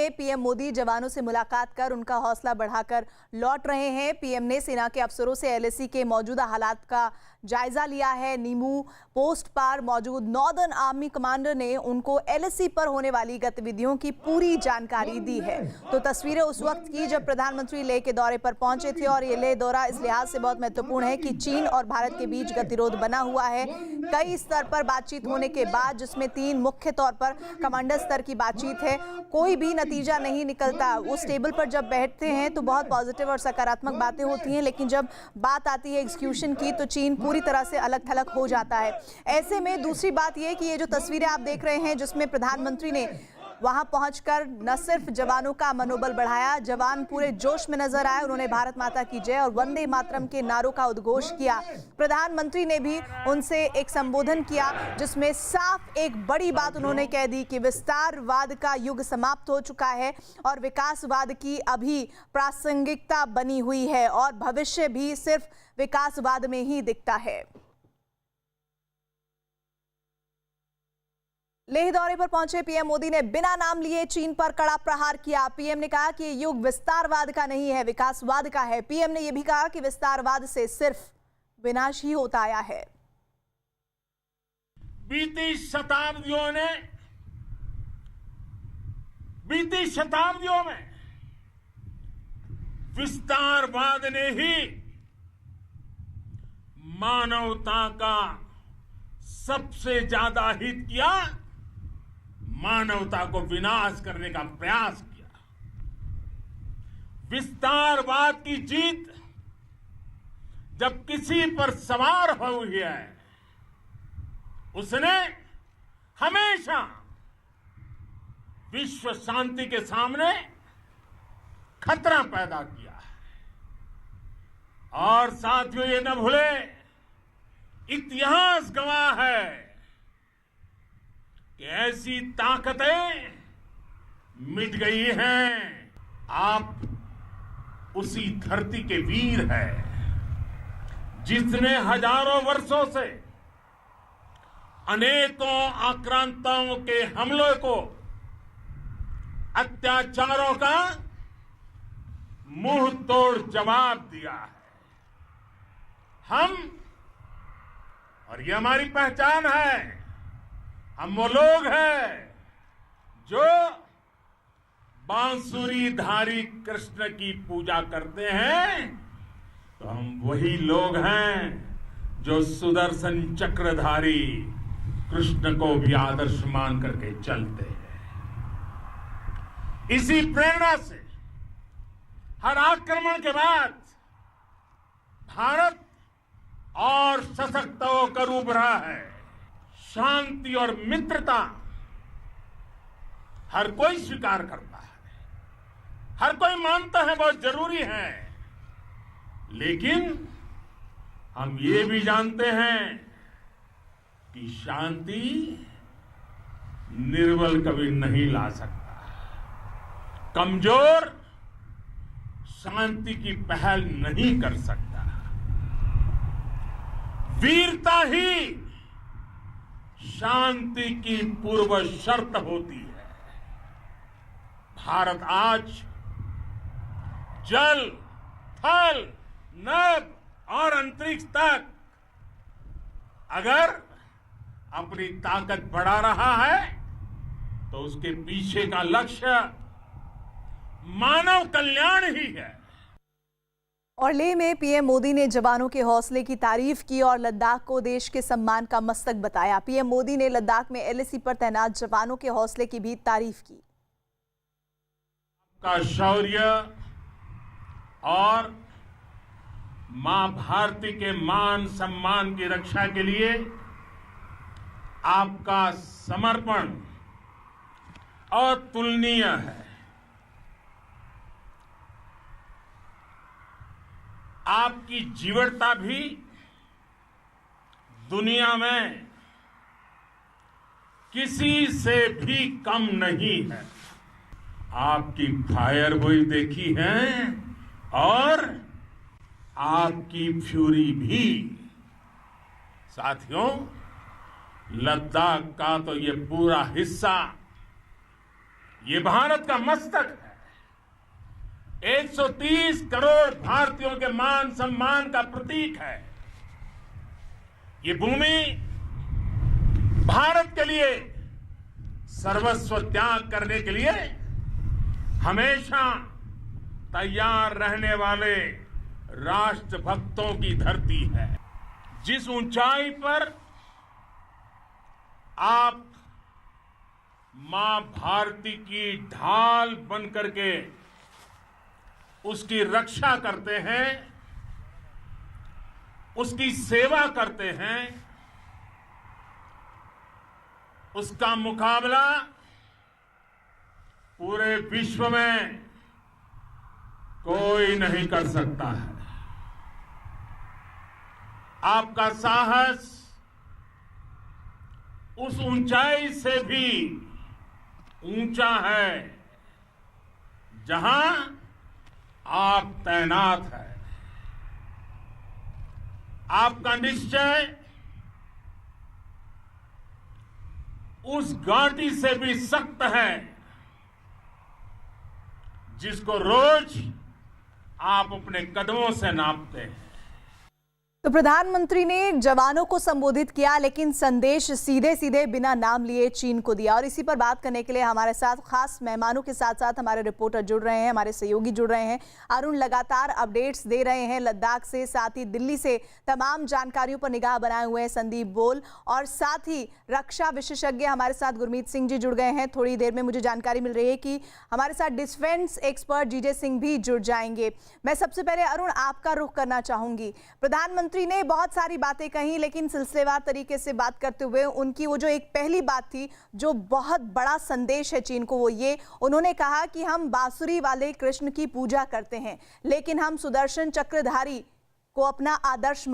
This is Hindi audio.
में पीएम मोदी जवानों से मुलाकात कर उनका हौसला बढ़ाकर लौट रहे हैं। पीएम ने सेना के अफसरों से एलएसी के मौजूदा हालात का जायजा लिया है। नीमू पोस्ट पर मौजूद नॉर्दर्न आर्मी कमांडर ने उनको एलएसी पर होने वाली गतिविधियों की पूरी जानकारी दी है। तो तस्वीरें उस वक्त की जब प्रधानमंत्री लेह के दौरे पर पहुंचे थे और ये लेह दौरा इस लिहाज से बहुत महत्वपूर्ण है कि चीन और भारत के बीच गतिरोध बना हुआ है। कई स्तर पर बातचीत होने के बाद, जिसमें 3 मुख्य तौर पर कमांडर स्तर की बातचीत है, कोई भी नतीजा नहीं निकलता। उस टेबल पर जब बैठते हैं तो बहुत पॉजिटिव और सकारात्मक बातें होती हैं, लेकिन जब बात आती है एग्जीक्यूशन की तो चीन पूरी तरह से अलग थलग हो जाता है। ऐसे में दूसरी बात यह कि ये जो तस्वीरें आप देख रहे हैं जिसमें प्रधानमंत्री ने वहां पहुंचकर न सिर्फ जवानों का मनोबल बढ़ाया, जवान पूरे जोश में नजर आए। उन्होंने भारत माता की जय और वंदे मातरम के नारों का उद्घोष किया। प्रधानमंत्री ने भी उनसे एक संबोधन किया जिसमें साफ एक बड़ी बात उन्होंने कह दी कि विस्तारवाद का युग समाप्त हो चुका है और विकासवाद की अभी प्रासंगिकता बनी हुई है और भविष्य भी सिर्फ विकासवाद में ही दिखता है। लेह दौरे पर पहुंचे पीएम मोदी ने बिना नाम लिए चीन पर कड़ा प्रहार किया। पीएम ने कहा कि ये युग विस्तारवाद का नहीं है, विकासवाद का है। पीएम ने यह भी कहा कि विस्तारवाद से सिर्फ विनाश ही होता आया है। बीती शताब्दियों में विस्तारवाद ने ही मानवता का सबसे ज्यादा हित किया, मानवता को विनाश करने का प्रयास किया। विस्तारवाद की जीत जब किसी पर सवार हुई है, उसने हमेशा विश्व शांति के सामने खतरा पैदा किया है। और साथियों, ये न भूले, इतिहास गवाह है कि ऐसी ताकतें मिट गई हैं। आप उसी धरती के वीर हैं जिसने हजारों वर्षों से अनेकों आक्रांताओं के हमलों को, अत्याचारों का मुंह तोड़ जवाब दिया है। और ये हमारी पहचान है। हम वो लोग हैं जो बांसुरीधारी कृष्ण की पूजा करते हैं, तो हम वही लोग हैं जो सुदर्शन चक्रधारी कृष्ण को भी आदर्श मान करके चलते हैं। इसी प्रेरणा से हर आक्रमण के बाद भारत और सशक्त होकर उभरा है। शांति और मित्रता हर कोई स्वीकार करता है, हर कोई मानता है बहुत जरूरी है, लेकिन हम ये भी जानते हैं कि शांति निर्बल कभी नहीं ला सकता। कमजोर शांति की पहल नहीं कर सकता। वीरता ही शांति की पूर्व शर्त होती है। भारत आज जल, थल, नभ और अंतरिक्ष तक अगर अपनी ताकत बढ़ा रहा है तो उसके पीछे का लक्ष्य मानव कल्याण ही है। और लेह में पीएम मोदी ने जवानों के हौसले की तारीफ की और लद्दाख को देश के सम्मान का मस्तक बताया। पीएम मोदी ने लद्दाख में एलएसी पर तैनात जवानों के हौसले की भी तारीफ की। आपका शौर्य और मां भारती के मान सम्मान की रक्षा के लिए आपका समर्पण अतुलनीय है। आपकी जीवटता भी दुनिया में किसी से भी कम नहीं है। आपकी फायरबॉय देखी है और आपकी फ्यूरी भी। साथियों, लद्दाख का तो ये पूरा हिस्सा ये भारत का मस्तक है, 130 करोड़ भारतीयों के मान सम्मान का प्रतीक है। ये भूमि भारत के लिए सर्वस्व त्याग करने के लिए हमेशा तैयार रहने वाले राष्ट्रभक्तों की धरती है। जिस ऊंचाई पर आप मां भारती की ढाल बनकर के उसकी रक्षा करते हैं, उसकी सेवा करते हैं, उसका मुकाबला पूरे विश्व में कोई नहीं कर सकता है। आपका साहस उस ऊंचाई से भी ऊंचा है जहां आप तैनात हैं। आपका निश्चय उस घाटी से भी सख्त है जिसको रोज आप अपने कदमों से नापते हैं। तो प्रधानमंत्री ने जवानों को संबोधित किया, लेकिन संदेश सीधे सीधे बिना नाम लिए चीन को दिया। और इसी पर बात करने के लिए हमारे साथ खास मेहमानों के साथ साथ हमारे रिपोर्टर जुड़ रहे हैं, हमारे सहयोगी जुड़ रहे हैं। अरुण लगातार अपडेट्स दे रहे हैं लद्दाख से, साथ ही दिल्ली से तमाम जानकारियों पर निगाह बनाए हुए हैं संदीप बोल, और साथ ही रक्षा विशेषज्ञ हमारे साथ गुरमीत सिंह जी जुड़ गए हैं। थोड़ी देर में मुझे जानकारी मिल रही है कि हमारे साथ डिफेंस एक्सपर्ट जीजे सिंह भी जुड़ जाएंगे। मैं सबसे पहले अरुण आपका रुख करना चाहूंगी। प्रधानमंत्री ने बहुत सारी बातें कही, लेकिन सिलसिलेवार तरीके से बात करते हुए उनकी वो जो एक पहली बात थी जो बहुत बड़ा संदेश है चीन को, वो ये उन्होंने कहा कि हम बांसुरी वाले कृष्ण की पूजा करते हैं, लेकिन हम सुदर्शन चक्रधारी को अपना आदर्श